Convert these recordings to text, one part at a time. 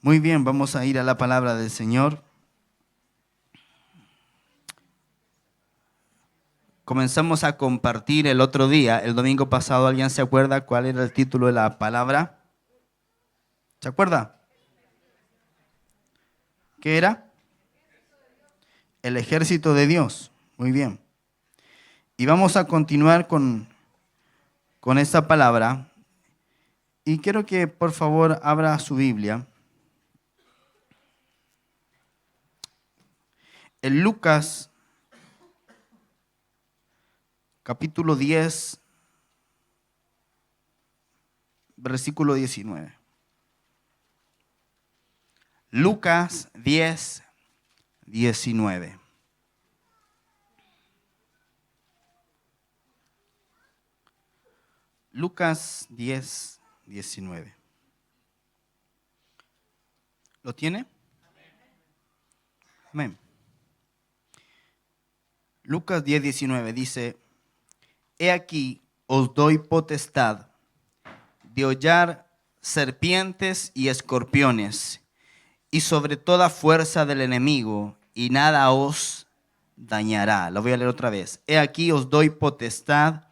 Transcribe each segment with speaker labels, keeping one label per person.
Speaker 1: Muy bien, vamos a ir a la palabra del Señor. Comenzamos a compartir el otro día, el domingo pasado. ¿Alguien se acuerda cuál era el título de la palabra? ¿Se acuerda? ¿Qué era? El ejército de Dios. Muy bien. Y vamos a continuar con esta palabra. Y quiero que por favor abra su Biblia. En Lucas, capítulo 10, versículo 19. Lucas 10, 19. Lucas 10, 19. ¿Lo tiene? Amén. Lucas 10, 19 dice: He aquí os doy potestad de hollar serpientes y escorpiones, y sobre toda fuerza del enemigo, y nada os dañará. Lo voy a leer otra vez. He aquí os doy potestad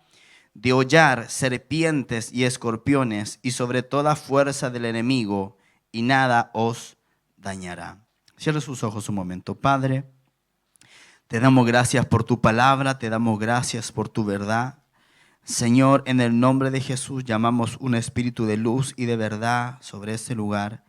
Speaker 1: de hollar serpientes y escorpiones, y sobre toda fuerza del enemigo, y nada os dañará. Cierre sus ojos un momento. Padre, te damos gracias por tu palabra, te damos gracias por tu verdad. Señor, en el nombre de Jesús llamamos un espíritu de luz y de verdad sobre este lugar.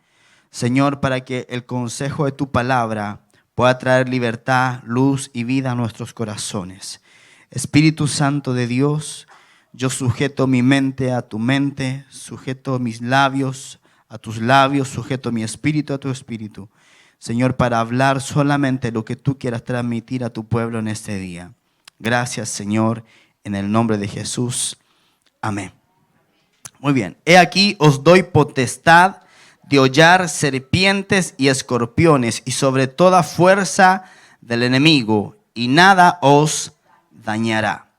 Speaker 1: Señor, para que el consejo de tu palabra pueda traer libertad, luz y vida a nuestros corazones. Espíritu Santo de Dios, yo sujeto mi mente a tu mente, sujeto mis labios a tus labios, sujeto mi espíritu a tu espíritu. Señor, para hablar solamente lo que tú quieras transmitir a tu pueblo en este día. Gracias, Señor, en el nombre de Jesús. Amén. Muy bien. He aquí os doy potestad de hollar serpientes y escorpiones, y sobre toda fuerza del enemigo, y nada os dañará.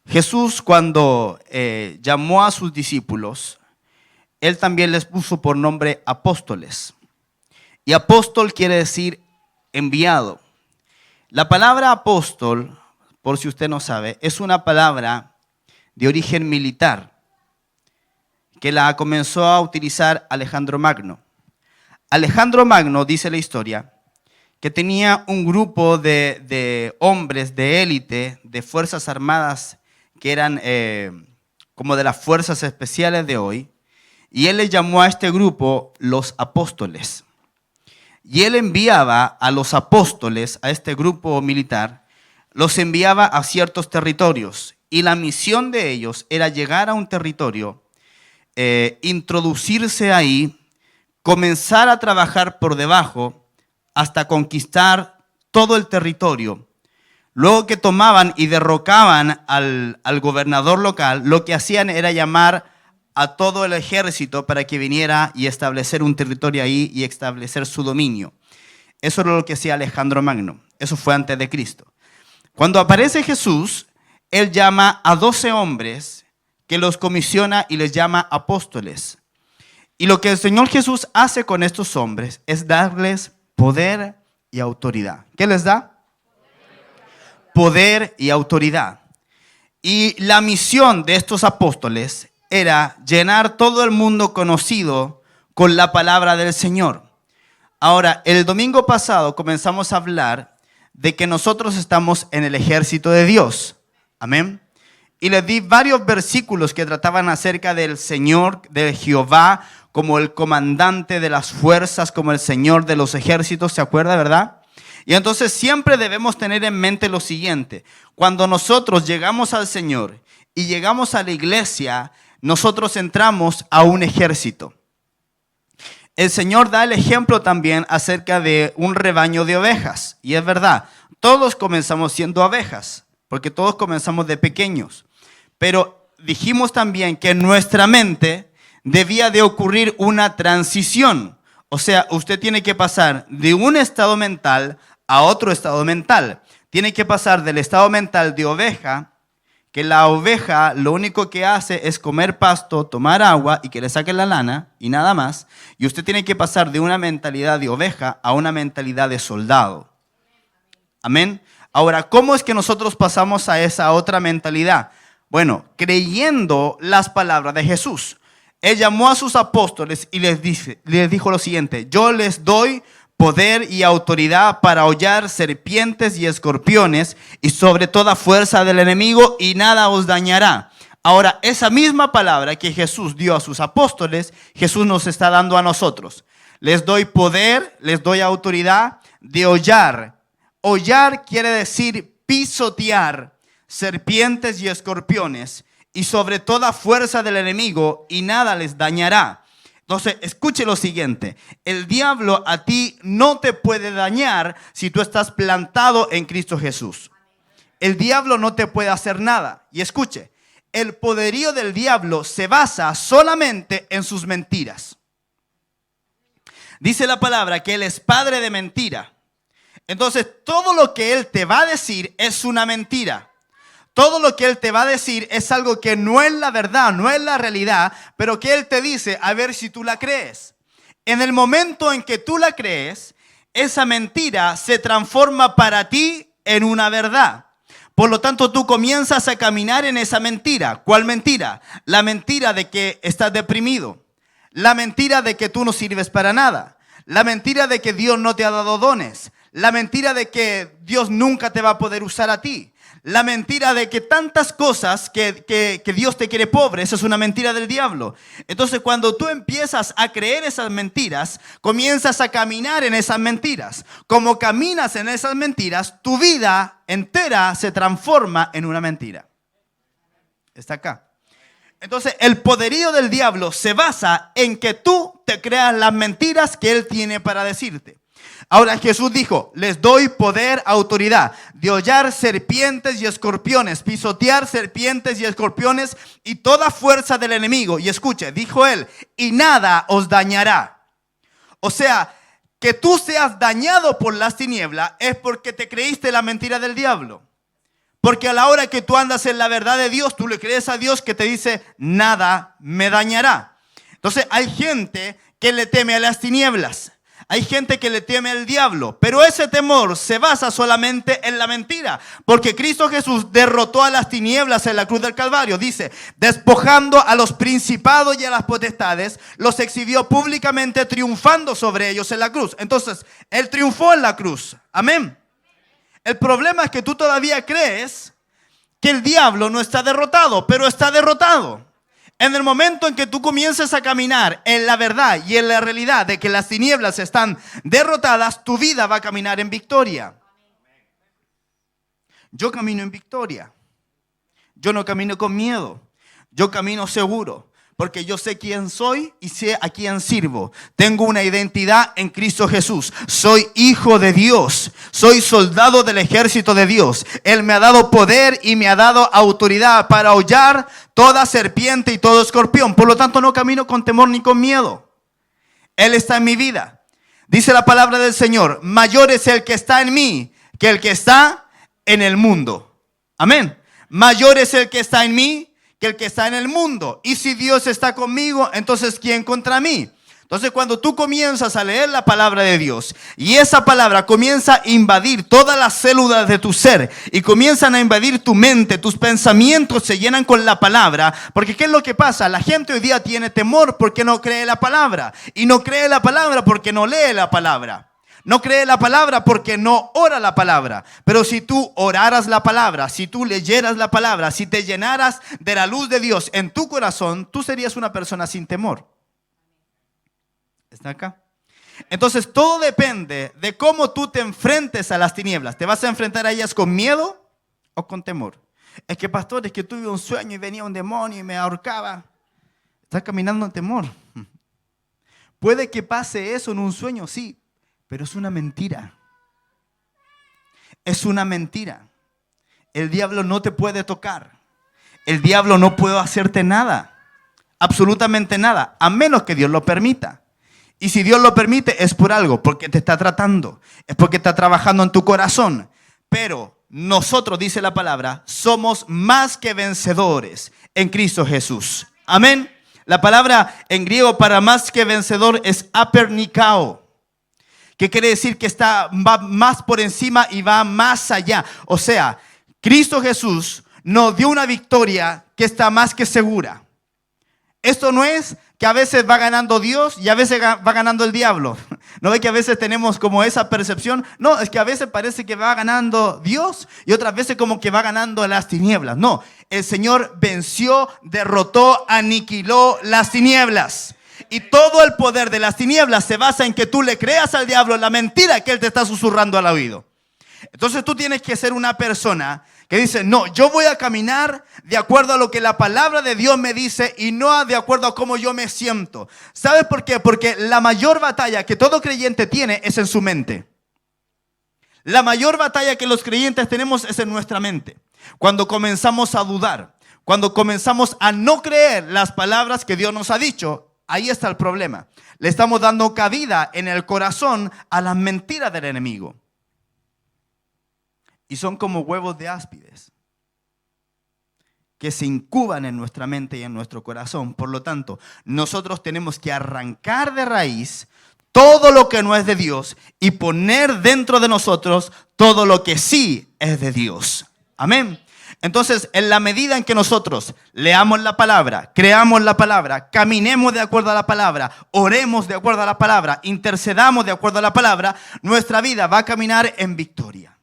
Speaker 1: Jesús, cuando llamó a sus discípulos, Él también les puso por nombre apóstoles. Y apóstol quiere decir enviado. La palabra apóstol, por si usted no sabe, es una palabra de origen militar que la comenzó a utilizar Alejandro Magno. Alejandro Magno, dice la historia, que tenía un grupo de hombres de élite, de fuerzas armadas que eran como de las fuerzas especiales de hoy, y él le llamó a este grupo los apóstoles. Y él enviaba a los apóstoles, a este grupo militar, los enviaba a ciertos territorios. Y la misión de ellos era llegar a un territorio, introducirse ahí, comenzar a trabajar por debajo hasta conquistar todo el territorio. Luego que tomaban y derrocaban al gobernador local, lo que hacían era llamar a todo el ejército para que viniera y establecer un territorio ahí y establecer su dominio. Eso era lo que hacía Alejandro Magno. Eso fue antes de Cristo. Cuando aparece Jesús, Él llama a 12 hombres que los comisiona y les llama apóstoles. Y lo que el Señor Jesús hace con estos hombres es darles poder y autoridad. ¿Qué les da? Poder y autoridad. Y la misión de estos apóstoles era llenar todo el mundo conocido con la palabra del Señor. Ahora, el domingo pasado comenzamos a hablar de que nosotros estamos en el ejército de Dios. Amén. Y les di varios versículos que trataban acerca del Señor, de Jehová, como el comandante de las fuerzas, como el Señor de los ejércitos. ¿Se acuerda, verdad? Y entonces siempre debemos tener en mente lo siguiente. Cuando nosotros llegamos al Señor y llegamos a la iglesia, nosotros entramos a un ejército. El Señor da el ejemplo también acerca de un rebaño de ovejas. Y es verdad, todos comenzamos siendo ovejas, porque todos comenzamos de pequeños. Pero dijimos también que en nuestra mente debía de ocurrir una transición. O sea, usted tiene que pasar de un estado mental a otro estado mental. Tiene que pasar del estado mental de oveja, que la oveja lo único que hace es comer pasto, tomar agua y que le saquen la lana y nada más. Y usted tiene que pasar de una mentalidad de oveja a una mentalidad de soldado. Amén. Ahora, ¿cómo es que nosotros pasamos a esa otra mentalidad? Bueno, creyendo las palabras de Jesús. Él llamó a sus apóstoles y les dijo lo siguiente: yo les doy poder y autoridad para hollar serpientes y escorpiones y sobre toda fuerza del enemigo, y nada os dañará. Ahora, esa misma palabra que Jesús dio a sus apóstoles, Jesús nos está dando a nosotros. Les doy poder, les doy autoridad de hollar. Hollar quiere decir pisotear serpientes y escorpiones y sobre toda fuerza del enemigo, y nada les dañará. Entonces, escuche lo siguiente: el diablo a ti no te puede dañar si tú estás plantado en Cristo Jesús. El diablo no te puede hacer nada. Y escuche, el poderío del diablo se basa solamente en sus mentiras. Dice la palabra que él es padre de mentira. Entonces, todo lo que él te va a decir es una mentira. Todo lo que él te va a decir es algo que no es la verdad, no es la realidad, pero que él te dice a ver si tú la crees. En el momento en que tú la crees, esa mentira se transforma para ti en una verdad. Por lo tanto, tú comienzas a caminar en esa mentira. ¿Cuál mentira? La mentira de que estás deprimido. La mentira de que tú no sirves para nada. La mentira de que Dios no te ha dado dones. La mentira de que Dios nunca te va a poder usar a ti. La mentira de que tantas cosas que Dios te quiere pobre. Esa es una mentira del diablo. Entonces, cuando tú empiezas a creer esas mentiras, comienzas a caminar en esas mentiras. Como caminas en esas mentiras, tu vida entera se transforma en una mentira. Está acá. Entonces, el poderío del diablo se basa en que tú te creas las mentiras que él tiene para decirte. Ahora, Jesús dijo: les doy poder, autoridad de hollar serpientes y escorpiones, pisotear serpientes y escorpiones y toda fuerza del enemigo. Y escuche, dijo él: y nada os dañará. O sea, que tú seas dañado por las tinieblas es porque te creíste la mentira del diablo. Porque a la hora que tú andas en la verdad de Dios, tú le crees a Dios que te dice: nada me dañará. Entonces, hay gente que le teme a las tinieblas. Hay gente que le teme al diablo, pero ese temor se basa solamente en la mentira, porque Cristo Jesús derrotó a las tinieblas en la cruz del Calvario. Dice: despojando a los principados y a las potestades, los exhibió públicamente, triunfando sobre ellos en la cruz. Entonces, él triunfó en la cruz. Amén. El problema es que tú todavía crees que el diablo no está derrotado, pero está derrotado. En el momento en que tú comiences a caminar en la verdad y en la realidad de que las tinieblas están derrotadas, tu vida va a caminar en victoria. Yo camino en victoria. Yo no camino con miedo. Yo camino seguro, porque yo sé quién soy y sé a quién sirvo. Tengo una identidad en Cristo Jesús. Soy hijo de Dios. Soy soldado del ejército de Dios. Él me ha dado poder y me ha dado autoridad para hollar toda serpiente y todo escorpión. Por lo tanto, no camino con temor ni con miedo. Él está en mi vida. Dice la palabra del Señor: mayor es el que está en mí que el que está en el mundo. Amén. Mayor es el que está en mí que el que está en el mundo. Y si Dios está conmigo, entonces ¿quién contra mí? Entonces, cuando tú comienzas a leer la palabra de Dios y esa palabra comienza a invadir todas las células de tu ser y comienzan a invadir tu mente, tus pensamientos se llenan con la palabra. Porque ¿qué es lo que pasa? La gente hoy día tiene temor porque no cree la palabra, y no cree la palabra porque no lee la palabra. No cree la palabra porque no ora la palabra. Pero si tú oraras la palabra, si tú leyeras la palabra, si te llenaras de la luz de Dios en tu corazón, tú serías una persona sin temor. ¿Está acá? Entonces, todo depende de cómo tú te enfrentes a las tinieblas. ¿Te vas a enfrentar a ellas con miedo o con temor? Es que, pastor, es que tuve un sueño y venía un demonio y me ahorcaba. Estás caminando en temor. Puede que pase eso en un sueño, sí, pero es una mentira. Es una mentira. El diablo no te puede tocar. El diablo no puede hacerte nada. Absolutamente nada. A menos que Dios lo permita. Y si Dios lo permite es por algo. Porque te está tratando. Es porque está trabajando en tu corazón. Pero nosotros, dice la palabra, somos más que vencedores en Cristo Jesús. Amén. La palabra en griego para más que vencedor es apernikao, que quiere decir que va más por encima y va más allá. O sea, Cristo Jesús nos dio una victoria que está más que segura. Esto no es que a veces va ganando Dios y a veces va ganando el diablo. ¿No ve que a veces tenemos como esa percepción? No, es que a veces parece que va ganando Dios y otras veces como que va ganando las tinieblas. No, el Señor venció, derrotó, aniquiló las tinieblas. Y todo el poder de las tinieblas se basa en que tú le creas al diablo la mentira que él te está susurrando al oído. Entonces tú tienes que ser una persona que dice, no, yo voy a caminar de acuerdo a lo que la palabra de Dios me dice y no de acuerdo a cómo yo me siento. ¿Sabes por qué? Porque la mayor batalla que todo creyente tiene es en su mente. La mayor batalla que los creyentes tenemos es en nuestra mente. Cuando comenzamos a dudar, cuando comenzamos a no creer las palabras que Dios nos ha dicho, ahí está el problema. Le estamos dando cabida en el corazón a las mentiras del enemigo. Y son como huevos de áspides que se incuban en nuestra mente y en nuestro corazón. Por lo tanto, nosotros tenemos que arrancar de raíz todo lo que no es de Dios y poner dentro de nosotros todo lo que sí es de Dios. Amén. Entonces, en la medida en que nosotros leamos la palabra, creamos la palabra, caminemos de acuerdo a la palabra, oremos de acuerdo a la palabra, intercedamos de acuerdo a la palabra, nuestra vida va a caminar en victoria.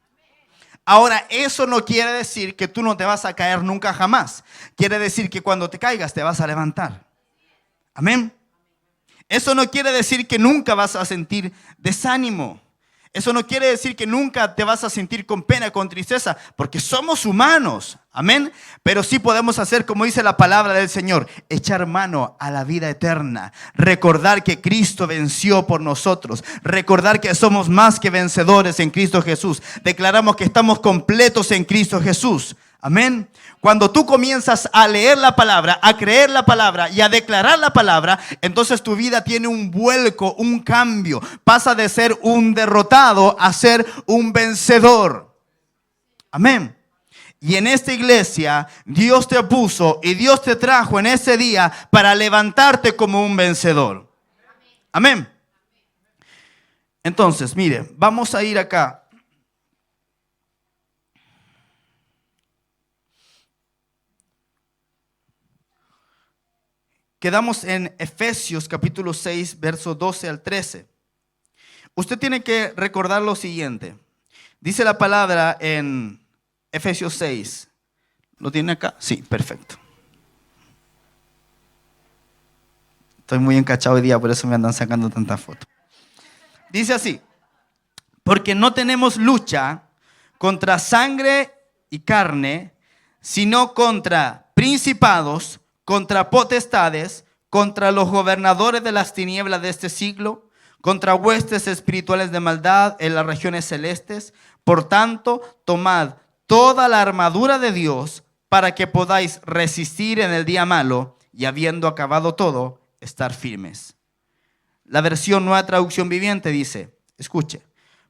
Speaker 1: Ahora, eso no quiere decir que tú no te vas a caer nunca jamás. Quiere decir que cuando te caigas te vas a levantar. Amén. Eso no quiere decir que nunca vas a sentir desánimo. Eso no quiere decir que nunca te vas a sentir con pena, con tristeza, porque somos humanos. Amén. Pero sí podemos hacer como dice la palabra del Señor, echar mano a la vida eterna, recordar que Cristo venció por nosotros, recordar que somos más que vencedores en Cristo Jesús. Declaramos que estamos completos en Cristo Jesús. Amén. Cuando tú comienzas a leer la palabra, a creer la palabra y a declarar la palabra, entonces tu vida tiene un vuelco, un cambio. Pasa de ser un derrotado a ser un vencedor. Amén. Y en esta iglesia Dios te puso y Dios te trajo en ese día para levantarte como un vencedor. Amén. Entonces, mire, vamos a ir acá. Quedamos en Efesios capítulo 6, versos 12 al 13. Usted tiene que recordar lo siguiente. Dice la palabra en Efesios 6. ¿Lo tiene acá? Sí, perfecto. Estoy muy encachado hoy día, por eso me andan sacando tantas fotos. Dice así: porque no tenemos lucha contra sangre y carne, sino contra principados, contra potestades, contra los gobernadores de las tinieblas de este siglo, contra huestes espirituales de maldad en las regiones celestes. Por tanto, tomad toda la armadura de Dios para que podáis resistir en el día malo y habiendo acabado todo, estar firmes. La versión Nueva Traducción Viviente dice, escuche,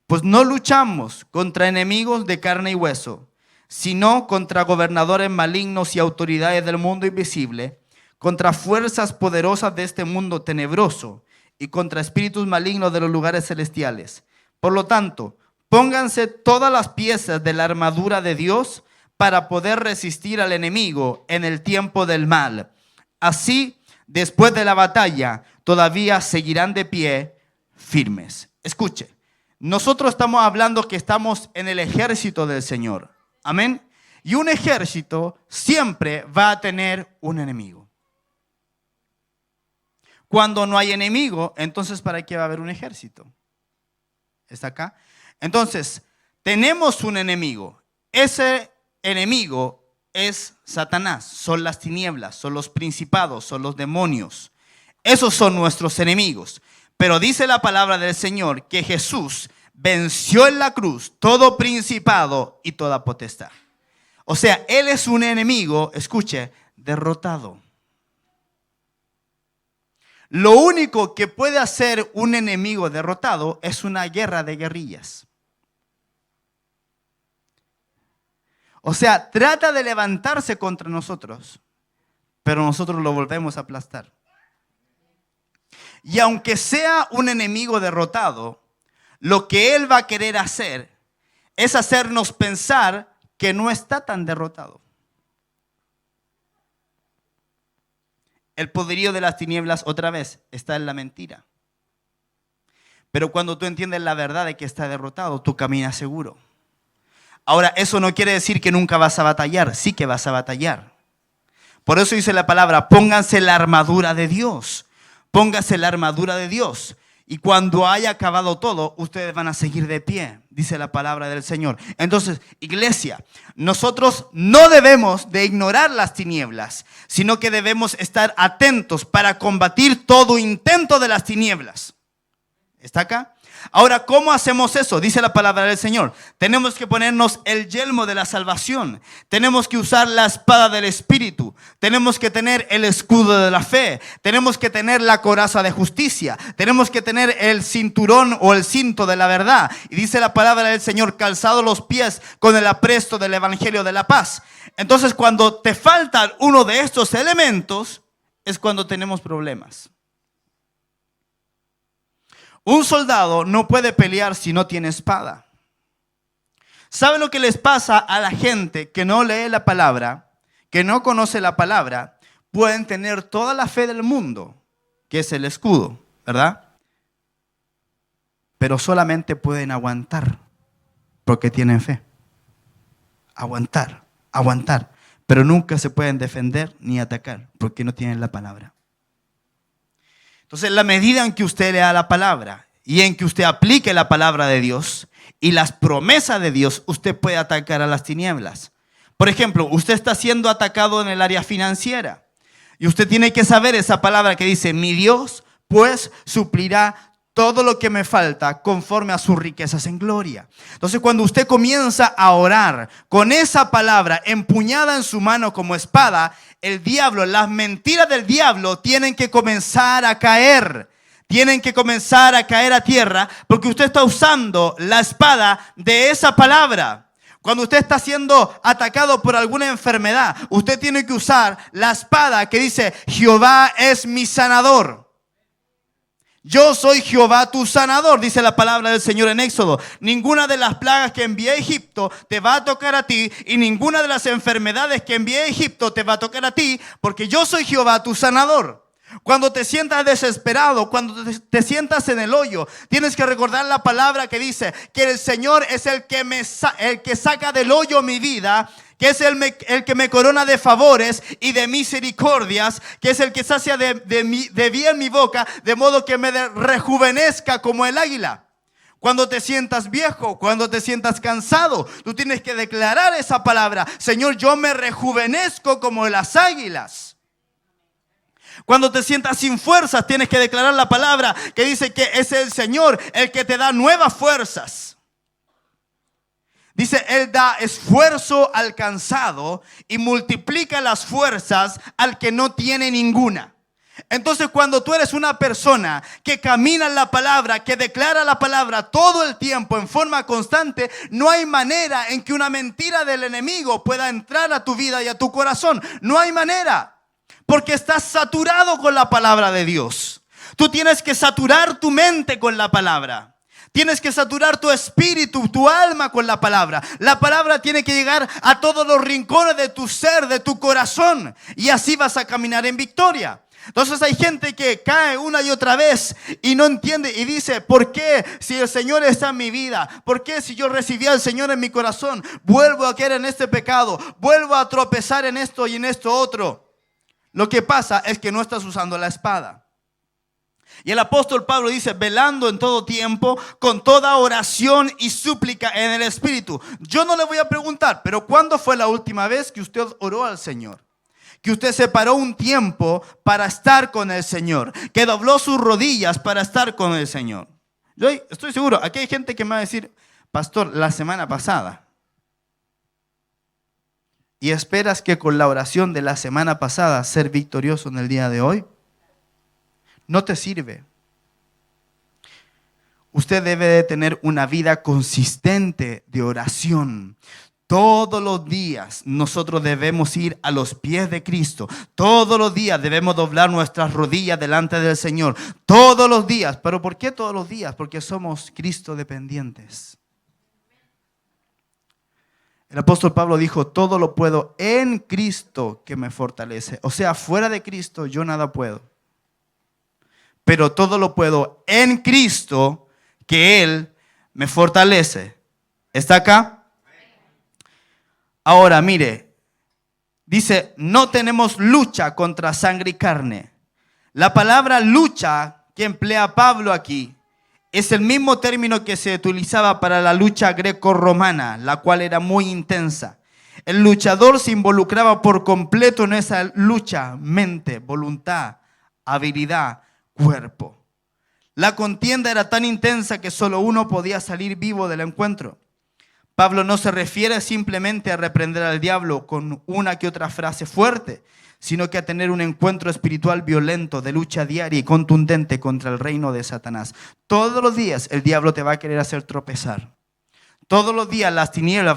Speaker 1: pues no luchamos contra enemigos de carne y hueso, sino contra gobernadores malignos y autoridades del mundo invisible, contra fuerzas poderosas de este mundo tenebroso y contra espíritus malignos de los lugares celestiales. Por lo tanto, pónganse todas las piezas de la armadura de Dios para poder resistir al enemigo en el tiempo del mal. Así, después de la batalla, todavía seguirán de pie firmes. Escuche, nosotros estamos hablando que estamos en el ejército del Señor. Amén. Y un ejército siempre va a tener un enemigo. Cuando no hay enemigo, entonces ¿para qué va a haber un ejército? ¿Está acá? Entonces, tenemos un enemigo. Ese enemigo es Satanás, son las tinieblas, son los principados, son los demonios. Esos son nuestros enemigos. Pero dice la palabra del Señor que Jesús venció en la cruz todo principado y toda potestad. O sea, Él es un enemigo, escuche, derrotado. Lo único que puede hacer un enemigo derrotado es una guerra de guerrillas. O sea, trata de levantarse contra nosotros, pero nosotros lo volvemos a aplastar. Y aunque sea un enemigo derrotado, lo que él va a querer hacer es hacernos pensar que no está tan derrotado. El poderío de las tinieblas, otra vez, está en la mentira. Pero cuando tú entiendes la verdad de que está derrotado, tú caminas seguro. Ahora, eso no quiere decir que nunca vas a batallar. Sí que vas a batallar. Por eso dice la palabra, pónganse la armadura de Dios. Pónganse la armadura de Dios. Y cuando haya acabado todo, ustedes van a seguir de pie, dice la palabra del Señor. Entonces, iglesia, nosotros no debemos de ignorar las tinieblas, sino que debemos estar atentos para combatir todo intento de las tinieblas. ¿Está acá? Ahora, ¿cómo hacemos eso? Dice la palabra del Señor. Tenemos que ponernos el yelmo de la salvación. Tenemos que usar la espada del Espíritu. Tenemos que tener el escudo de la fe. Tenemos que tener la coraza de justicia. Tenemos que tener el cinturón o el cinto de la verdad. Y dice la palabra del Señor, calzados los pies con el apresto del evangelio de la paz. Entonces, cuando te faltan uno de estos elementos, es cuando tenemos problemas. Un soldado no puede pelear si no tiene espada. ¿Sabe lo que les pasa a la gente que no lee la palabra, que no conoce la palabra? Pueden tener toda la fe del mundo, que es el escudo, ¿verdad? Pero solamente pueden aguantar porque tienen fe. Aguantar, aguantar. Pero nunca se pueden defender ni atacar porque no tienen la palabra. Entonces, en la medida en que usted lea la palabra y en que usted aplique la palabra de Dios y las promesas de Dios, usted puede atacar a las tinieblas. Por ejemplo, usted está siendo atacado en el área financiera y usted tiene que saber esa palabra que dice, mi Dios pues suplirá todo lo que me falta conforme a sus riquezas en gloria. Entonces, cuando usted comienza a orar con esa palabra empuñada en su mano como espada, el diablo, las mentiras del diablo tienen que comenzar a caer. Tienen que comenzar a caer a tierra porque usted está usando la espada de esa palabra. Cuando usted está siendo atacado por alguna enfermedad, usted tiene que usar la espada que dice, Jehová es mi sanador. Yo soy Jehová tu sanador, dice la palabra del Señor en Éxodo. Ninguna de las plagas que envié a Egipto te va a tocar a ti y ninguna de las enfermedades que envié a Egipto te va a tocar a ti, porque yo soy Jehová tu sanador. Cuando te sientas desesperado, cuando te sientas en el hoyo, tienes que recordar la palabra que dice que el Señor es el que saca del hoyo mi vida, que es el que me corona de favores y de misericordias, que es el que sacia de bien mi boca, de modo que me rejuvenezca como el águila. Cuando te sientas viejo, cuando te sientas cansado, tú tienes que declarar esa palabra. Señor, yo me rejuvenezco como las águilas. Cuando te sientas sin fuerzas, tienes que declarar la palabra que dice que es el Señor el que te da nuevas fuerzas. Dice, Él da esfuerzo al cansado y multiplica las fuerzas al que no tiene ninguna. Entonces, cuando tú eres una persona que camina en la palabra, que declara la palabra todo el tiempo en forma constante, no hay manera en que una mentira del enemigo pueda entrar a tu vida y a tu corazón. No hay manera, porque estás saturado con la palabra de Dios. Tú tienes que saturar tu mente con la palabra. Tienes que saturar tu espíritu, tu alma con la palabra. La palabra tiene que llegar a todos los rincones de tu ser, de tu corazón. Y así vas a caminar en victoria. Entonces hay gente que cae una y otra vez y no entiende y dice, ¿por qué si el Señor está en mi vida? ¿Por qué si yo recibí al Señor en mi corazón? Vuelvo a caer en este pecado, vuelvo a tropezar en esto y en esto otro. Lo que pasa es que no estás usando la espada. Y el apóstol Pablo dice, velando en todo tiempo, con toda oración y súplica en el Espíritu. Yo no le voy a preguntar, pero ¿cuándo fue la última vez que usted oró al Señor? Que usted separó un tiempo para estar con el Señor, que dobló sus rodillas para estar con el Señor. Yo estoy seguro, aquí hay gente que me va a decir, pastor, la semana pasada. ¿Y esperas que con la oración de la semana pasada ser victorioso en el día de hoy? No te sirve. Usted debe de tener una vida consistente de oración. Todos los días nosotros debemos ir a los pies de Cristo. Todos los días debemos doblar nuestras rodillas delante del Señor. Todos los días. ¿Pero por qué todos los días? Porque somos Cristo dependientes. El apóstol Pablo dijo, todo lo puedo en Cristo que me fortalece. O sea, fuera de Cristo yo nada puedo. Pero todo lo puedo en Cristo que Él me fortalece. ¿Está acá? Ahora, mire, dice, no tenemos lucha contra sangre y carne. La palabra lucha que emplea Pablo aquí es el mismo término que se utilizaba para la lucha greco-romana, la cual era muy intensa. El luchador se involucraba por completo en esa lucha, mente, voluntad, habilidad, cuerpo. La contienda era tan intensa que solo uno podía salir vivo del encuentro. Pablo no se refiere simplemente a reprender al diablo con una que otra frase fuerte, sino que a tener un encuentro espiritual violento de lucha diaria y contundente contra el reino de Satanás. Todos los días el diablo te va a querer hacer tropezar. Todos los días las tinieblas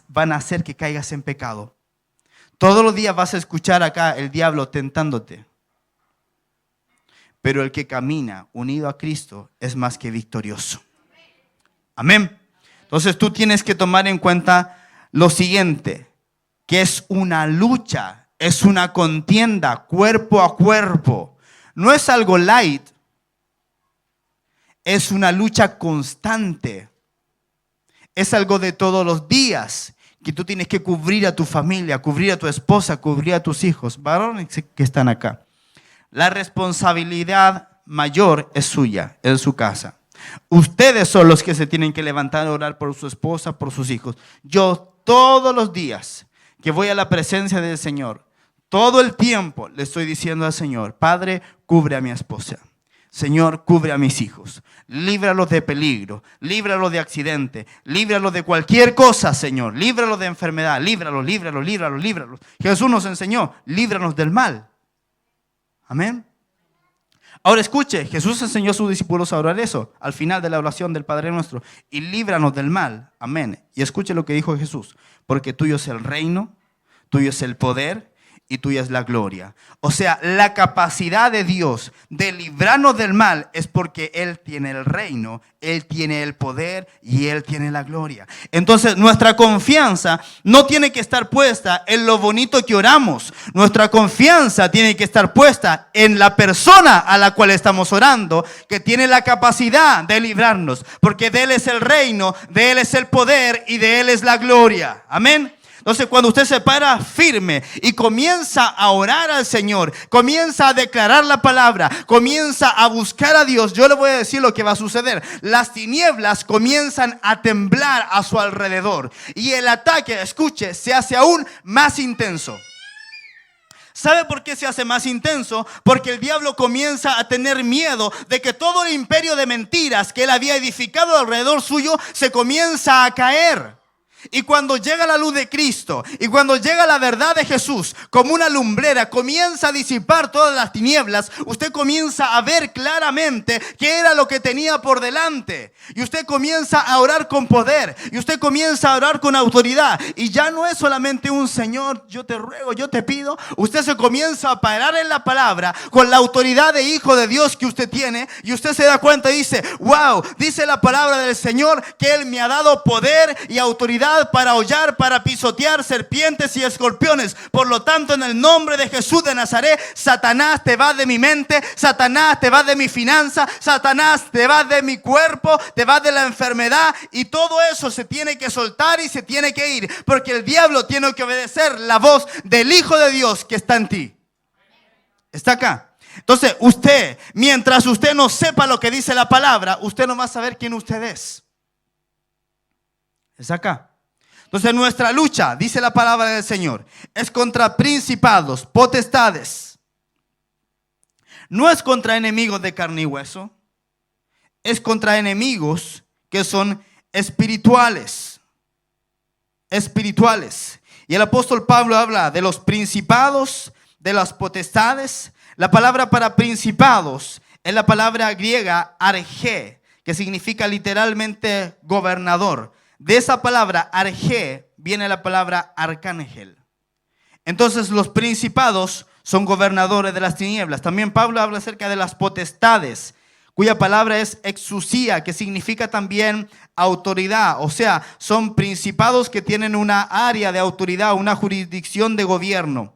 Speaker 1: van a hacer que caigas en pecado. Todos los días vas a escuchar acá el diablo tentándote. Pero el que camina unido a Cristo es más que victorioso. Amén. Entonces tú tienes que tomar en cuenta lo siguiente, que es una lucha. Es una contienda cuerpo a cuerpo. No es algo light. Es una lucha constante. Es algo de todos los días que tú tienes que cubrir a tu familia, cubrir a tu esposa, cubrir a tus hijos, varones que están acá. La responsabilidad mayor es suya, en su casa. Ustedes son los que se tienen que levantar a orar por su esposa, por sus hijos. Yo todos los días que voy a la presencia del Señor, todo el tiempo le estoy diciendo al Señor, Padre, cubre a mi esposa. Señor, cubre a mis hijos. Líbralos de peligro, líbralos de accidente, líbralos de cualquier cosa, Señor. Líbralos de enfermedad, líbralos. Jesús nos enseñó, líbranos del mal. Amén. Ahora escuche, Jesús enseñó a sus discípulos a orar eso al final de la oración del Padre Nuestro. Y líbranos del mal. Amén. Y escuche lo que dijo Jesús. Porque tuyo es el reino, tuyo es el poder y tuya es la gloria. O sea, la capacidad de Dios de librarnos del mal es porque Él tiene el reino, Él tiene el poder y Él tiene la gloria. Entonces nuestra confianza no tiene que estar puesta en lo bonito que oramos. Nuestra confianza tiene que estar puesta en la persona a la cual estamos orando, que tiene la capacidad de librarnos, porque de Él es el reino, de Él es el poder y de Él es la gloria. Amén. Entonces cuando usted se para firme y comienza a orar al Señor, comienza a declarar la palabra, comienza a buscar a Dios, yo le voy a decir lo que va a suceder. Las tinieblas comienzan a temblar a su alrededor y el ataque, escuche, se hace aún más intenso. ¿Sabe por qué se hace más intenso? Porque el diablo comienza a tener miedo de que todo el imperio de mentiras que él había edificado alrededor suyo se comienza a caer. Y cuando llega la luz de Cristo y cuando llega la verdad de Jesús como una lumbrera, comienza a disipar todas las tinieblas. Usted comienza a ver claramente qué era lo que tenía por delante. Y usted comienza a orar con poder. Y usted comienza a orar con autoridad. Y ya no es solamente un Señor, yo te ruego, yo te pido. Usted se comienza a parar en la palabra con la autoridad de hijo de Dios que usted tiene. Y usted se da cuenta y dice, wow, dice la palabra del Señor que Él me ha dado poder y autoridad para hollar, para pisotear serpientes y escorpiones. Por lo tanto, en el nombre de Jesús de Nazaret, Satanás te va de mi mente, Satanás te va de mi finanza, Satanás te va de mi cuerpo, te va de la enfermedad, y todo eso se tiene que soltar y se tiene que ir, porque el diablo tiene que obedecer la voz del Hijo de Dios que está en ti. Está acá. Entonces usted, mientras usted no sepa lo que dice la palabra, usted no va a saber quién usted es. Está acá. Entonces nuestra lucha, dice la palabra del Señor, es contra principados, potestades. No es contra enemigos de carne y hueso, es contra enemigos que son espirituales. Espirituales. Y el apóstol Pablo habla de los principados, de las potestades. La palabra para principados es la palabra griega argé, que significa literalmente gobernador. De esa palabra argé viene la palabra arcángel. Entonces los principados son gobernadores de las tinieblas. También Pablo habla acerca de las potestades, cuya palabra es exusía, que significa también autoridad. O sea, son principados que tienen una área de autoridad, una jurisdicción de gobierno.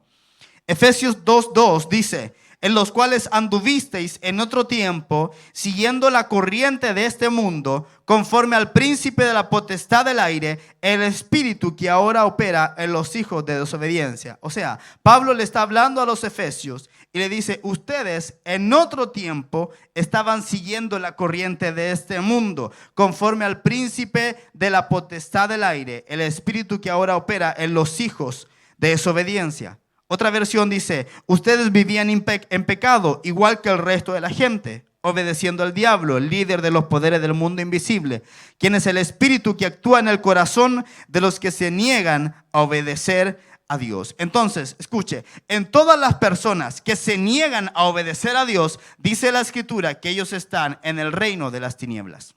Speaker 1: Efesios 2:2 dice: en los cuales anduvisteis en otro tiempo, siguiendo la corriente de este mundo, conforme al príncipe de la potestad del aire, el espíritu que ahora opera en los hijos de desobediencia. O sea, Pablo le está hablando a los efesios y le dice: ustedes en otro tiempo estaban siguiendo la corriente de este mundo, conforme al príncipe de la potestad del aire, el espíritu que ahora opera en los hijos de desobediencia. Otra versión dice: ustedes vivían en pecado, igual que el resto de la gente, obedeciendo al diablo, el líder de los poderes del mundo invisible, quien es el espíritu que actúa en el corazón de los que se niegan a obedecer a Dios. Entonces, escuche, en todas las personas que se niegan a obedecer a Dios, dice la Escritura que ellos están en el reino de las tinieblas.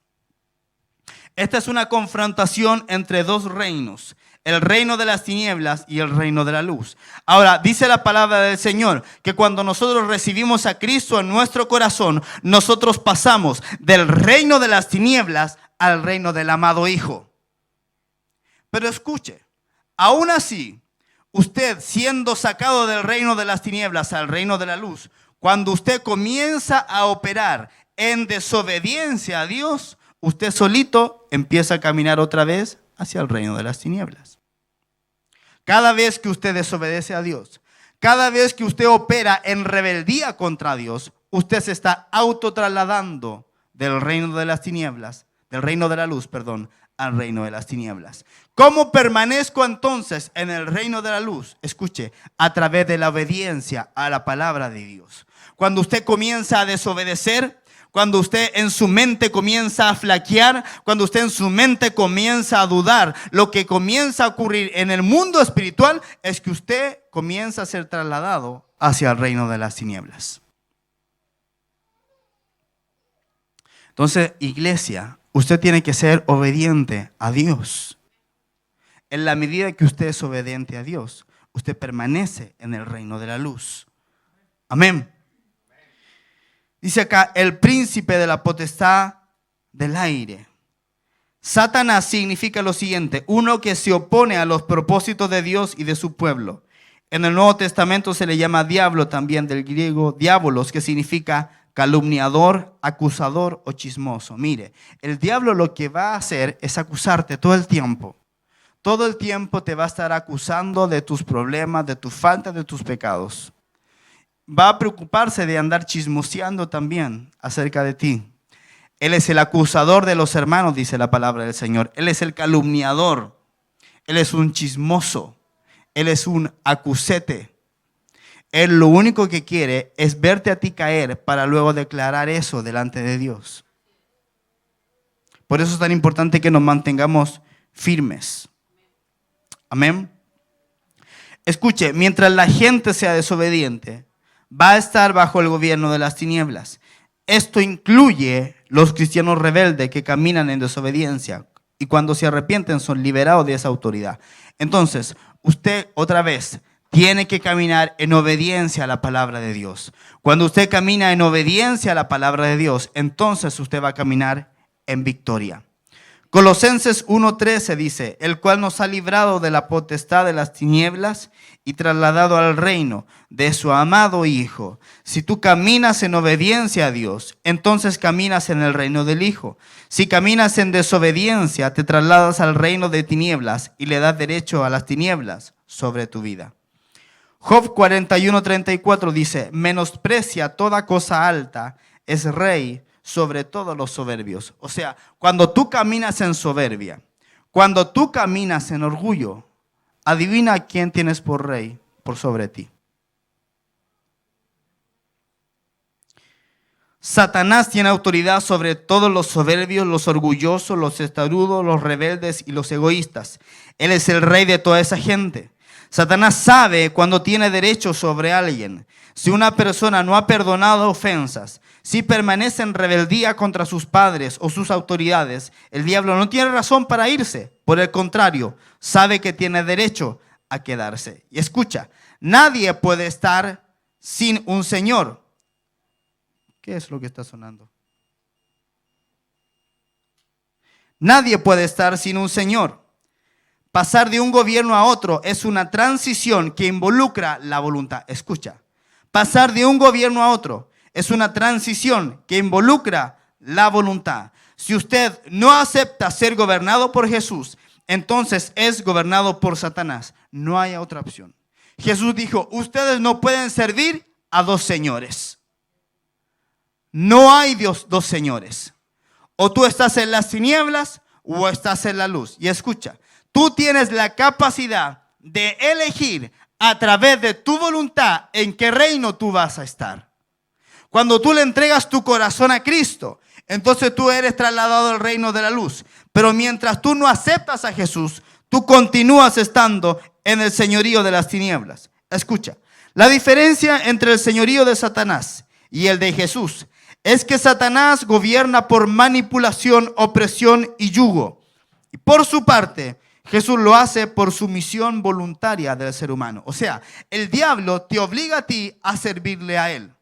Speaker 1: Esta es una confrontación entre dos reinos: el reino de las tinieblas y el reino de la luz. Ahora, dice la palabra del Señor que cuando nosotros recibimos a Cristo en nuestro corazón, nosotros pasamos del reino de las tinieblas al reino del amado Hijo. Pero escuche, aún así, usted siendo sacado del reino de las tinieblas al reino de la luz, cuando usted comienza a operar en desobediencia a Dios, usted solito empieza a caminar otra vez hacia el reino de las tinieblas. Cada vez que usted desobedece a Dios, cada vez que usted opera en rebeldía contra Dios, usted se está autotrasladando del reino de las tinieblas, del reino de la luz, perdón, al reino de las tinieblas. ¿Cómo permanezco entonces en el reino de la luz? Escuche, a través de la obediencia a la palabra de Dios. Cuando usted comienza a desobedecer, cuando usted en su mente comienza a flaquear, cuando usted en su mente comienza a dudar, lo que comienza a ocurrir en el mundo espiritual es que usted comienza a ser trasladado hacia el reino de las tinieblas. Entonces, iglesia, usted tiene que ser obediente a Dios. En la medida que usted es obediente a Dios, usted permanece en el reino de la luz. Amén. Dice acá, el príncipe de la potestad del aire. Satanás significa lo siguiente: uno que se opone a los propósitos de Dios y de su pueblo. En el Nuevo Testamento se le llama diablo también, del griego diabolos, que significa calumniador, acusador o chismoso. Mire, el diablo lo que va a hacer es acusarte todo el tiempo. Todo el tiempo te va a estar acusando de tus problemas, de tus faltas, de tus pecados. Va a preocuparse de andar chismoseando también acerca de ti. Él es el acusador de los hermanos, dice la palabra del Señor. Él es el calumniador. Él es un chismoso. Él es un acusete. Él lo único que quiere es verte a ti caer para luego declarar eso delante de Dios. Por eso es tan importante que nos mantengamos firmes. Amén. Escuche, mientras la gente sea desobediente, va a estar bajo el gobierno de las tinieblas. Esto incluye los cristianos rebeldes que caminan en desobediencia y cuando se arrepienten son liberados de esa autoridad. Entonces, usted otra vez tiene que caminar en obediencia a la palabra de Dios. Cuando usted camina en obediencia a la palabra de Dios, entonces usted va a caminar en victoria. Colosenses 1:13 dice: el cual nos ha librado de la potestad de las tinieblas y trasladado al reino de su amado Hijo. Si tú caminas en obediencia a Dios, entonces caminas en el reino del Hijo. Si caminas en desobediencia, te trasladas al reino de tinieblas y le das derecho a las tinieblas sobre tu vida. Job 41:34 dice: menosprecia toda cosa alta, es rey sobre todos los soberbios. O sea, cuando tú caminas en soberbia, cuando tú caminas en orgullo, adivina a quién tienes por rey por sobre ti. Satanás tiene autoridad sobre todos los soberbios, los orgullosos, los testarudos, los rebeldes y los egoístas. Él es el rey de toda esa gente. Satanás sabe cuando tiene derecho sobre alguien. Si una persona no ha perdonado ofensas, si permanece en rebeldía contra sus padres o sus autoridades, el diablo no tiene razón para irse. Por el contrario, sabe que tiene derecho a quedarse. Y escucha, nadie puede estar sin un Señor. ¿Qué es lo que está sonando? Nadie puede estar sin un Señor. Pasar de un gobierno a otro es una transición que involucra la voluntad. Escucha, pasar de un gobierno a otro es una transición que involucra la voluntad. Si usted no acepta ser gobernado por Jesús, entonces es gobernado por Satanás. No hay otra opción. Jesús dijo, ustedes no pueden servir a dos señores. No hay dos señores. O tú estás en las tinieblas o estás en la luz. Y escucha, tú tienes la capacidad de elegir a través de tu voluntad en qué reino tú vas a estar. Cuando tú le entregas tu corazón a Cristo, entonces tú eres trasladado al reino de la luz. Pero mientras tú no aceptas a Jesús, tú continúas estando en el señorío de las tinieblas. Escucha, la diferencia entre el señorío de Satanás y el de Jesús es que Satanás gobierna por manipulación, opresión y yugo. Y por su parte, Jesús lo hace por sumisión voluntaria del ser humano. O sea, el diablo te obliga a ti a servirle a él.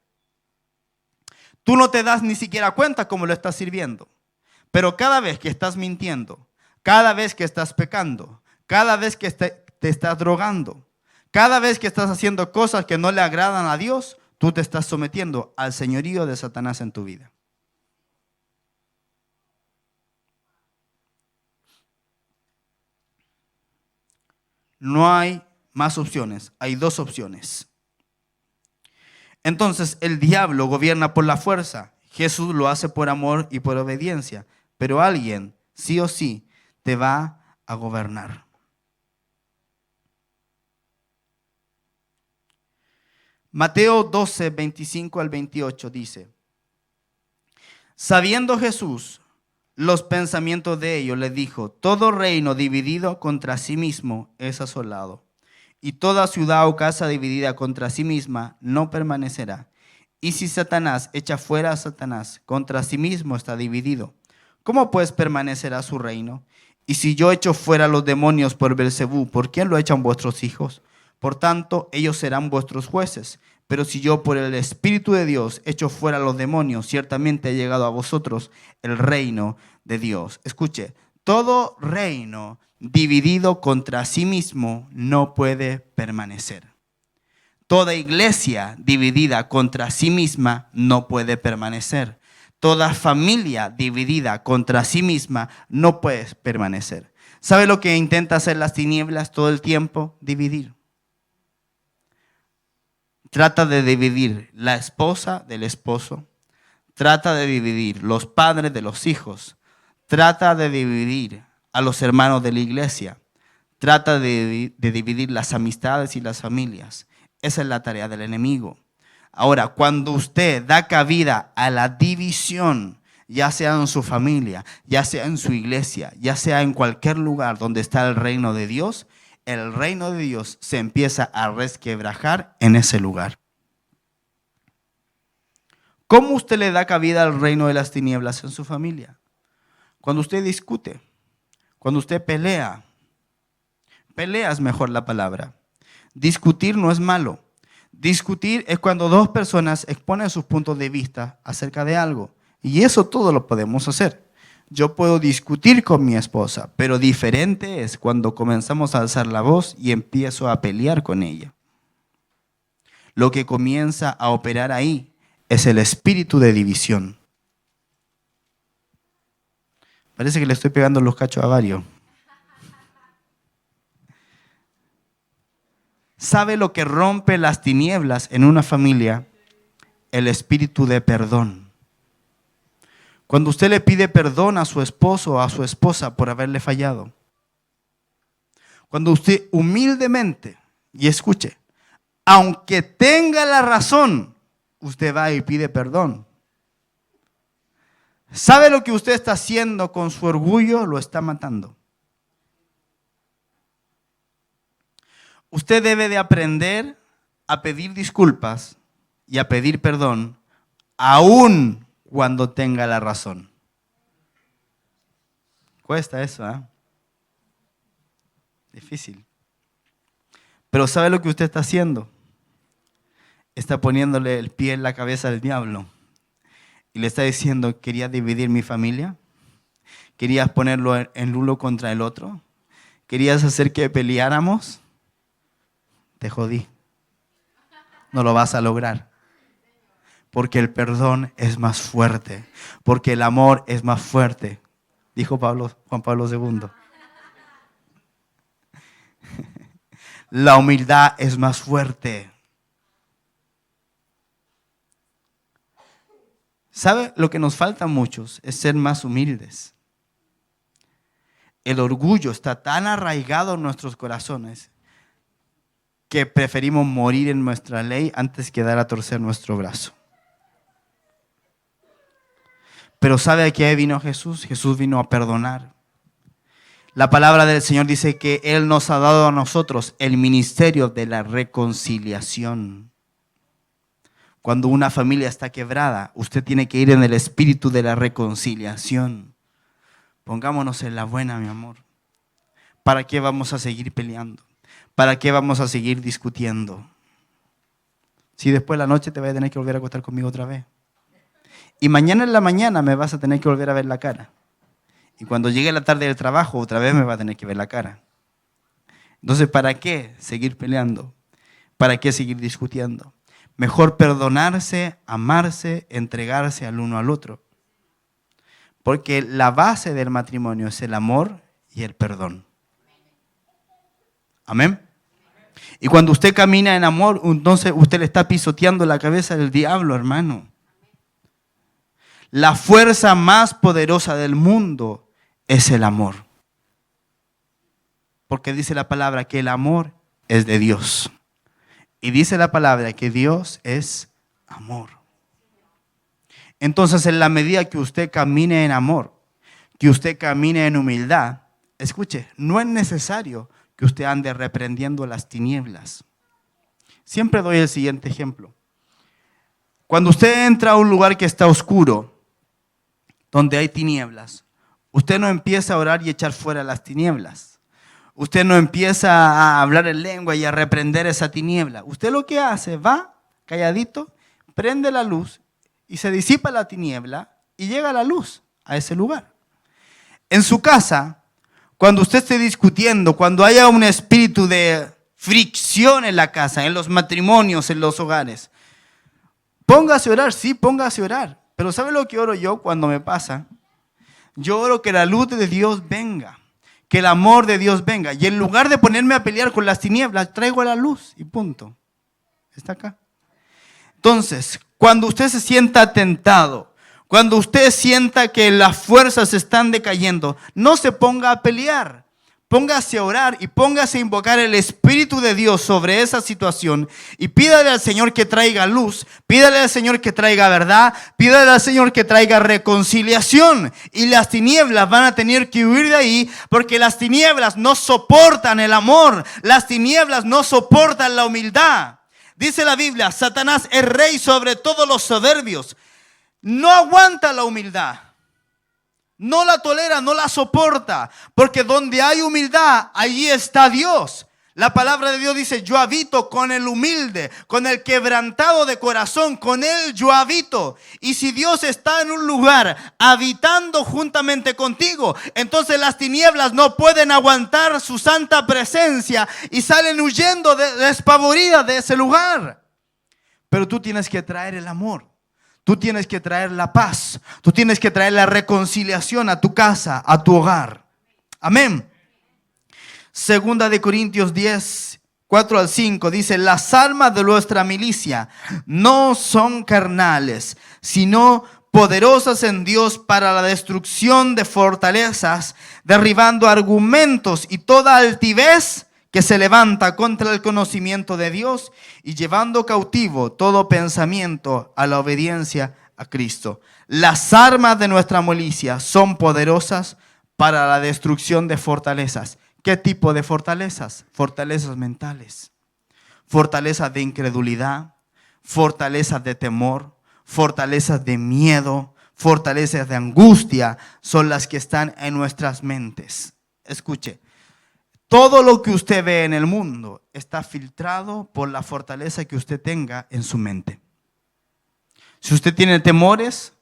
Speaker 1: Tú no te das ni siquiera cuenta cómo lo estás sirviendo. Pero cada vez que estás mintiendo, cada vez que estás pecando, cada vez que te estás drogando, cada vez que estás haciendo cosas que no le agradan a Dios, tú te estás sometiendo al señorío de Satanás en tu vida. No hay más opciones, hay dos opciones. Entonces el diablo gobierna por la fuerza, Jesús lo hace por amor y por obediencia, pero alguien sí o sí te va a gobernar. Mateo 12, 25 al 28 dice, sabiendo Jesús los pensamientos de ellos, le dijo, todo reino dividido contra sí mismo es asolado, y toda ciudad o casa dividida contra sí misma no permanecerá. Y si Satanás echa fuera a Satanás, contra sí mismo está dividido. ¿Cómo pues permanecerá su reino? Y si yo echo fuera a los demonios por Beelzebú, ¿por quién lo echan vuestros hijos? Por tanto, ellos serán vuestros jueces. Pero si yo por el Espíritu de Dios echo fuera a los demonios, ciertamente ha llegado a vosotros el reino de Dios. Escuche, todo reino dividido contra sí mismo no puede permanecer. Toda iglesia dividida contra sí misma no puede permanecer. Toda familia dividida contra sí misma no puede permanecer. ¿Sabe lo que intenta hacer las tinieblas todo el tiempo? Dividir. Trata de dividir la esposa del esposo. Trata de dividir los padres de los hijos. Trata de dividir a los hermanos de la iglesia. Trata de dividir las amistades y las familias. Esa es la tarea del enemigo. Ahora, cuando usted da cabida a la división, ya sea en su familia, ya sea en su iglesia, ya sea en cualquier lugar donde está el reino de Dios, el reino de Dios se empieza a resquebrajar en ese lugar. ¿Cómo usted le da cabida al reino de las tinieblas en su familia? Cuando usted discute, cuando usted pelea. Pelea es mejor la palabra. Discutir no es malo. Discutir es cuando dos personas exponen sus puntos de vista acerca de algo. Y eso todo lo podemos hacer. Yo puedo discutir con mi esposa, pero diferente es cuando comenzamos a alzar la voz y empiezo a pelear con ella. Lo que comienza a operar ahí es el espíritu de división. Parece que le estoy pegando los cachos a varios. ¿Sabe lo que rompe las tinieblas en una familia? El espíritu de perdón. Cuando usted le pide perdón a su esposo o a su esposa por haberle fallado. Cuando usted humildemente, y escuche, aunque tenga la razón, usted va y pide perdón. ¿Sabe lo que usted está haciendo con su orgullo? Lo está matando. Usted debe de aprender a pedir disculpas y a pedir perdón, aun cuando tenga la razón. Cuesta eso, ¿eh? Difícil. Pero ¿sabe lo que usted está haciendo? Está poniéndole el pie en la cabeza del diablo. Y le está diciendo, ¿querías dividir mi familia? ¿Querías ponerlo en uno contra el otro? ¿Querías hacer que peleáramos? Te jodí. No lo vas a lograr. Porque el perdón es más fuerte. Porque el amor es más fuerte. Dijo Juan Pablo II. La humildad es más fuerte. ¿Sabe? Lo que nos falta a muchos es ser más humildes. El orgullo está tan arraigado en nuestros corazones que preferimos morir en nuestra ley antes que dar a torcer nuestro brazo. Pero ¿sabe a qué vino Jesús? Jesús vino a perdonar. La palabra del Señor dice que Él nos ha dado a nosotros el ministerio de la reconciliación. Cuando una familia está quebrada, usted tiene que ir en el espíritu de la reconciliación. Pongámonos en la buena, mi amor. ¿Para qué vamos a seguir peleando? ¿Para qué vamos a seguir discutiendo? Si después de la noche te vas a tener que volver a acostar conmigo otra vez. Y mañana en la mañana me vas a tener que volver a ver la cara. Y cuando llegue la tarde del trabajo, otra vez me va a tener que ver la cara. Entonces, ¿para qué seguir peleando? ¿Para qué seguir discutiendo? Mejor perdonarse, amarse, entregarse al uno al otro. Porque la base del matrimonio es el amor y el perdón. Amén. Y cuando usted camina en amor, entonces usted le está pisoteando la cabeza del diablo, hermano. La fuerza más poderosa del mundo es el amor. Porque dice la palabra que el amor es de Dios. Y dice la palabra que Dios es amor. Entonces, en la medida que usted camine en amor, que usted camine en humildad, escuche, no es necesario que usted ande reprendiendo las tinieblas. Siempre doy el siguiente ejemplo. Cuando usted entra a un lugar que está oscuro, donde hay tinieblas, usted no empieza a orar y echar fuera las tinieblas. Usted no empieza a hablar en lengua y a reprender esa tiniebla. Usted lo que hace, va calladito, prende la luz y se disipa la tiniebla y llega la luz a ese lugar. En su casa, cuando usted esté discutiendo, cuando haya un espíritu de fricción en la casa, en los matrimonios, en los hogares, póngase a orar, sí, póngase a orar. Pero ¿sabe lo que oro yo cuando me pasa? Yo oro que la luz de Dios venga, que el amor de Dios venga. Y en lugar de ponerme a pelear con las tinieblas, traigo la luz y punto. Está acá. Entonces, cuando usted se sienta tentado, cuando usted sienta que las fuerzas están decayendo, no se ponga a pelear. Póngase a orar y póngase a invocar el Espíritu de Dios sobre esa situación y pídale al Señor que traiga luz, pídale al Señor que traiga verdad, pídale al Señor que traiga reconciliación. Y las tinieblas van a tener que huir de ahí porque las tinieblas no soportan el amor, las tinieblas no soportan la humildad. Dice la Biblia, Satanás es rey sobre todos los soberbios. No aguanta la humildad. No la tolera, no la soporta, porque donde hay humildad, allí está Dios. La palabra de Dios dice, yo habito con el humilde, con el quebrantado de corazón, con él yo habito. Y si Dios está en un lugar habitando juntamente contigo, entonces las tinieblas no pueden aguantar su santa presencia y salen huyendo despavoridas de ese lugar. Pero tú tienes que traer el amor. Tú tienes que traer la paz. Tú tienes que traer la reconciliación a tu casa, a tu hogar. Amén. Segunda de Corintios 10, 4 al 5 dice, las armas de nuestra milicia no son carnales, sino poderosas en Dios para la destrucción de fortalezas, derribando argumentos y toda altivez que se levanta contra el conocimiento de Dios y llevando cautivo todo pensamiento a la obediencia a Cristo. Las armas de nuestra milicia son poderosas para la destrucción de fortalezas. ¿Qué tipo de fortalezas? Fortalezas mentales, fortalezas de incredulidad, fortalezas de temor, fortalezas de miedo, fortalezas de angustia, son las que están en nuestras mentes. Escuche, todo lo que usted ve en el mundo está filtrado por la fortaleza que usted tenga en su mente. Si usted tiene temores,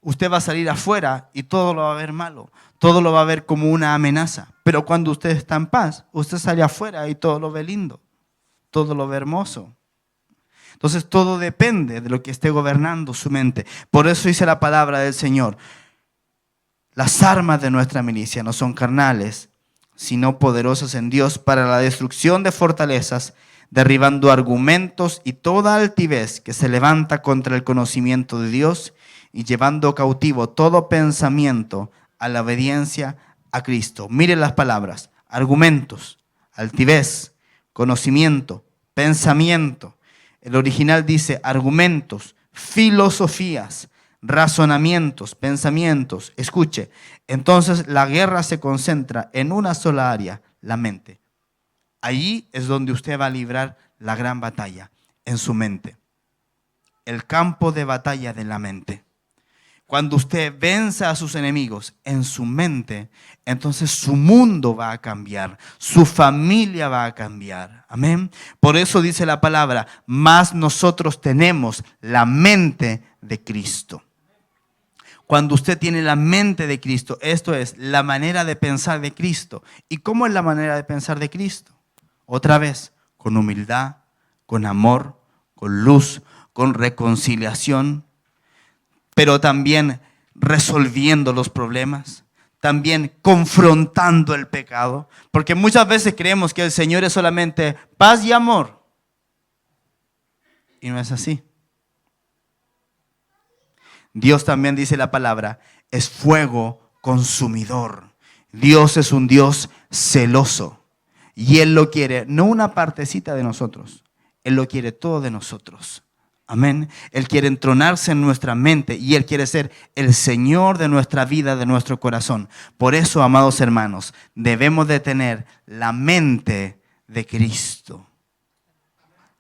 Speaker 1: usted va a salir afuera y todo lo va a ver malo, todo lo va a ver como una amenaza. Pero cuando usted está en paz, usted sale afuera y todo lo ve lindo, todo lo ve hermoso. Entonces todo depende de lo que esté gobernando su mente. Por eso dice la palabra del Señor: las armas de nuestra milicia no son carnales, sino poderosas en Dios para la destrucción de fortalezas, derribando argumentos y toda altivez que se levanta contra el conocimiento de Dios y llevando cautivo todo pensamiento a la obediencia a Cristo. Mire las palabras: argumentos, altivez, conocimiento, pensamiento. El original dice argumentos, filosofías, razonamientos, pensamientos. Escuche, entonces la guerra se concentra en una sola área, la mente. Allí es donde usted va a librar la gran batalla, en su mente. El campo de batalla de la mente. Cuando usted venza a sus enemigos en su mente, entonces su mundo va a cambiar, su familia va a cambiar. Amén. Por eso dice la palabra: mas nosotros tenemos la mente de Cristo. Cuando usted tiene la mente de Cristo, esto es la manera de pensar de Cristo. ¿Y cómo es la manera de pensar de Cristo? Otra vez, con humildad, con amor, con luz, con reconciliación, pero también resolviendo los problemas, también confrontando el pecado, porque muchas veces creemos que el Señor es solamente paz y amor, y no es así. Dios también, dice la palabra, es fuego consumidor. Dios es un Dios celoso, y Él lo quiere, no una partecita de nosotros, Él lo quiere todo de nosotros. Amén. Él quiere entronarse en nuestra mente y Él quiere ser el Señor de nuestra vida, de nuestro corazón. Por eso, amados hermanos, debemos de tener la mente de Cristo,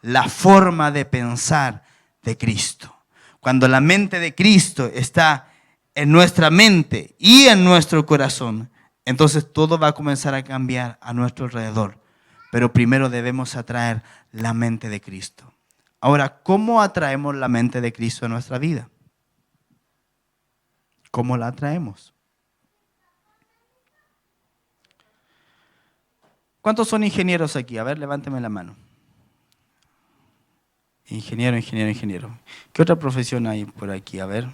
Speaker 1: la forma de pensar de Cristo. Cuando la mente de Cristo está en nuestra mente y en nuestro corazón, entonces todo va a comenzar a cambiar a nuestro alrededor. Pero primero debemos atraer la mente de Cristo. Ahora, ¿cómo atraemos la mente de Cristo a nuestra vida? ¿Cómo la atraemos? ¿Cuántos son ingenieros aquí? A ver, levánteme la mano. Ingeniero. ¿Qué otra profesión hay por aquí? A ver.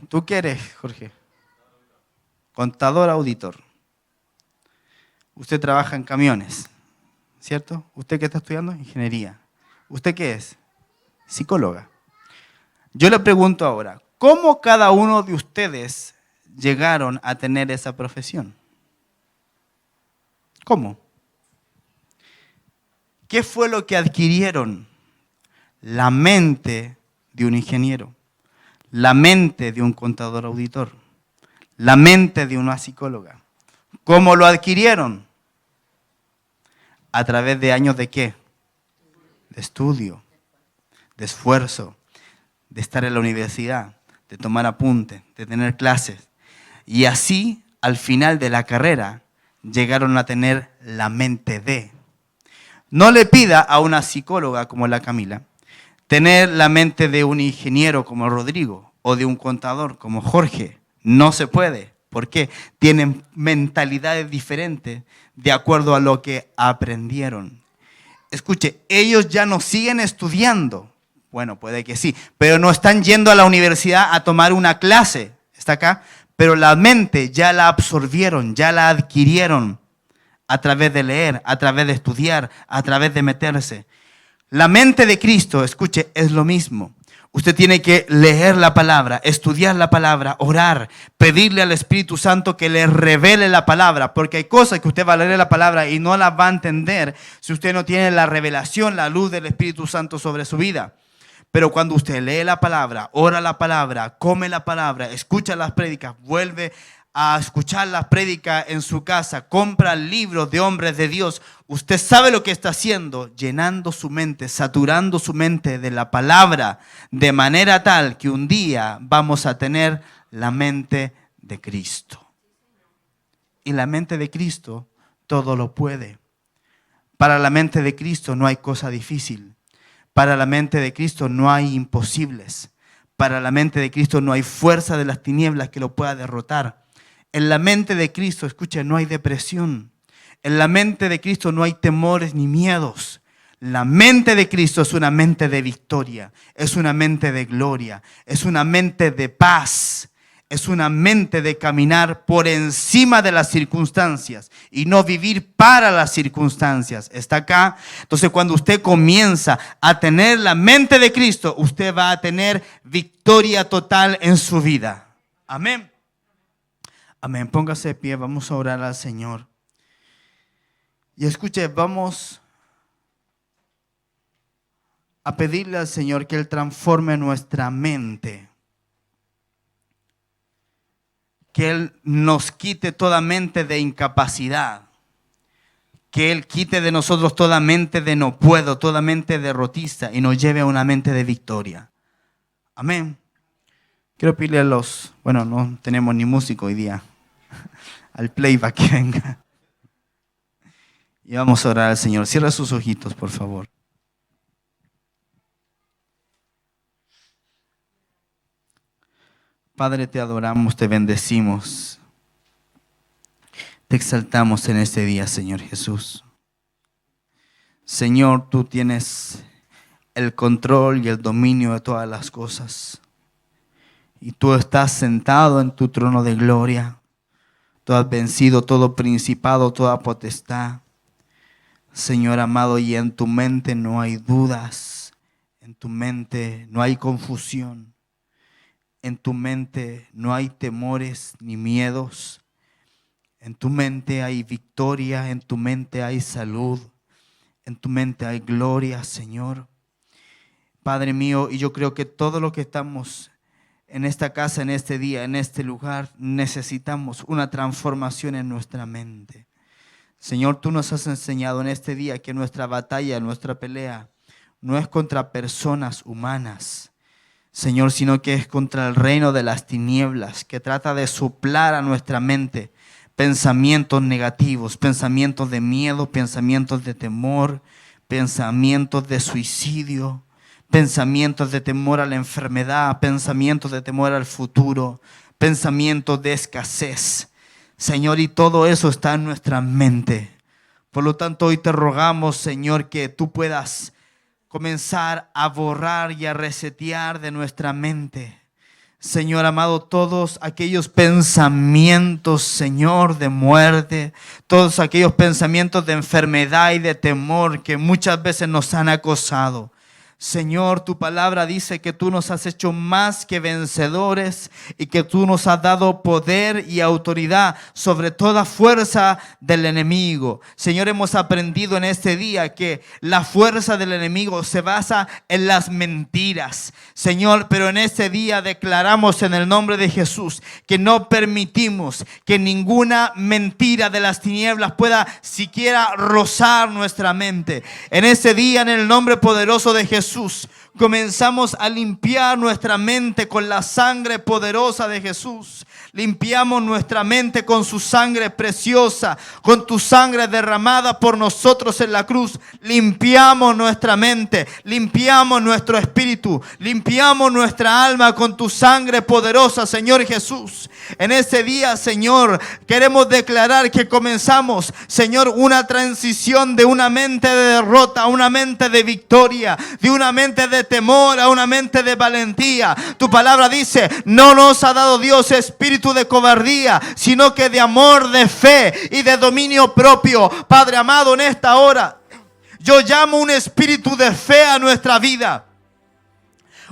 Speaker 1: ¿Tú qué eres, Jorge? Contador, auditor. Usted trabaja en camiones, ¿cierto? ¿Usted qué está estudiando? Ingeniería. ¿Usted qué es? Psicóloga. Yo le pregunto ahora, ¿cómo cada uno de ustedes llegaron a tener esa profesión? ¿Cómo? ¿Qué fue lo que adquirieron? La mente de un ingeniero, la mente de un contador auditor, la mente de una psicóloga. ¿Cómo lo adquirieron? ¿A través de años de qué? De estudio, de esfuerzo, de estar en la universidad, de tomar apuntes, de tener clases. Y así, al final de la carrera, llegaron a tener la mente de. No le pida a una psicóloga como la Camila tener la mente de un ingeniero como Rodrigo o de un contador como Jorge. No se puede. ¿Por qué? Tienen mentalidades diferentes de acuerdo a lo que aprendieron. Escuche, ellos ya no siguen estudiando. Bueno, puede que sí, pero no están yendo a la universidad a tomar una clase. ¿Está acá? Pero la mente ya la absorbieron, ya la adquirieron a través de leer, a través de estudiar, a través de meterse. La mente de Cristo, escuche, es lo mismo. Usted tiene que leer la palabra, estudiar la palabra, orar, pedirle al Espíritu Santo que le revele la palabra, porque hay cosas que usted va a leer la palabra y no las va a entender si usted no tiene la revelación, la luz del Espíritu Santo sobre su vida. Pero cuando usted lee la palabra, ora la palabra, come la palabra, escucha las prédicas, vuelve a escuchar la prédica en su casa, compra libros de hombres de Dios, usted sabe lo que está haciendo, llenando su mente, saturando su mente de la palabra, de manera tal que un día vamos a tener la mente de Cristo. Y la mente de Cristo todo lo puede. Para la mente de Cristo no hay cosa difícil. Para la mente de Cristo no hay imposibles. Para la mente de Cristo no hay fuerza de las tinieblas que lo pueda derrotar. En la mente de Cristo, escucha, no hay depresión. En la mente de Cristo no hay temores ni miedos. La mente de Cristo es una mente de victoria, es una mente de gloria, es una mente de paz, es una mente de caminar por encima de las circunstancias y no vivir para las circunstancias. ¿Está acá? Entonces, cuando usted comienza a tener la mente de Cristo, usted va a tener victoria total en su vida. Amén. Amén. Póngase de pie, vamos a orar al Señor. Y escuche, vamos a pedirle al Señor que Él transforme nuestra mente. Que Él nos quite toda mente de incapacidad. Que Él quite de nosotros toda mente de no puedo, toda mente derrotista y nos lleve a una mente de victoria. Amén. Quiero pedirle a bueno, no tenemos ni músico hoy día, al playback que venga. Y vamos a orar al Señor. Cierra sus ojitos, por favor. Padre, te adoramos, te bendecimos. Te exaltamos en este día, Señor Jesús. Señor, tú tienes el control y el dominio de todas las cosas. Y tú estás sentado en tu trono de gloria. Tú has vencido todo principado, toda potestad. Señor amado, y en tu mente no hay dudas. En tu mente no hay confusión. En tu mente no hay temores ni miedos. En tu mente hay victoria, en tu mente hay salud. En tu mente hay gloria, Señor. Padre mío, y yo creo que todo lo que estamos en esta casa, en este día, en este lugar, necesitamos una transformación en nuestra mente. Señor, tú nos has enseñado en este día que nuestra batalla, nuestra pelea, no es contra personas humanas, Señor, sino que es contra el reino de las tinieblas, que trata de soplar a nuestra mente pensamientos negativos, pensamientos de miedo, pensamientos de temor, pensamientos de suicidio, pensamientos de temor a la enfermedad, pensamientos de temor al futuro, pensamientos de escasez. Señor, y todo eso está en nuestra mente. Por lo tanto, hoy te rogamos, Señor, que tú puedas comenzar a borrar y a resetear de nuestra mente, Señor amado, todos aquellos pensamientos, Señor, de muerte, todos aquellos pensamientos de enfermedad y de temor que muchas veces nos han acosado. Señor, tu palabra dice que tú nos has hecho más que vencedores y que tú nos has dado poder y autoridad sobre toda fuerza del enemigo. Señor, hemos aprendido en este día que la fuerza del enemigo se basa en las mentiras. Señor, pero en este día declaramos en el nombre de Jesús que no permitimos que ninguna mentira de las tinieblas pueda siquiera rozar nuestra mente. En este día, en el nombre poderoso de Jesús, comenzamos a limpiar nuestra mente con la sangre poderosa de Jesús. Limpiamos nuestra mente con su sangre preciosa, con tu sangre derramada por nosotros en la cruz. Limpiamos nuestra mente, limpiamos nuestro espíritu, limpiamos nuestra alma con tu sangre poderosa, Señor Jesús. En este día, Señor, queremos declarar que comenzamos, Señor, una transición de una mente de derrota a una mente de victoria, de una mente de temor a una mente de valentía. Tu palabra dice: no nos ha dado Dios espíritu de cobardía, sino que de amor, de fe y de dominio propio. Padre amado, en esta hora yo llamo un espíritu de fe a nuestra vida,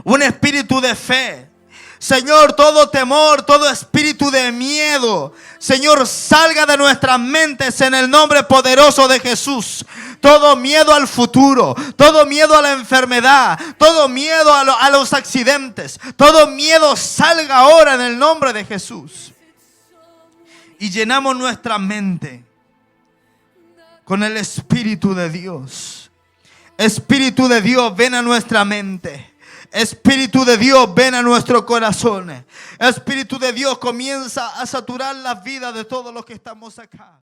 Speaker 1: un espíritu de fe. Señor, todo temor, todo espíritu de miedo, Señor, salga de nuestras mentes en el nombre poderoso de Jesús. Todo miedo al futuro, todo miedo a la enfermedad, todo miedo a los accidentes, todo miedo salga ahora en el nombre de Jesús. y llenamos nuestra mente con el Espíritu de Dios. Espíritu de Dios, ven a nuestra mente. Espíritu de Dios, ven a nuestro corazón. Espíritu de Dios, comienza a saturar la vida de todos los que estamos acá.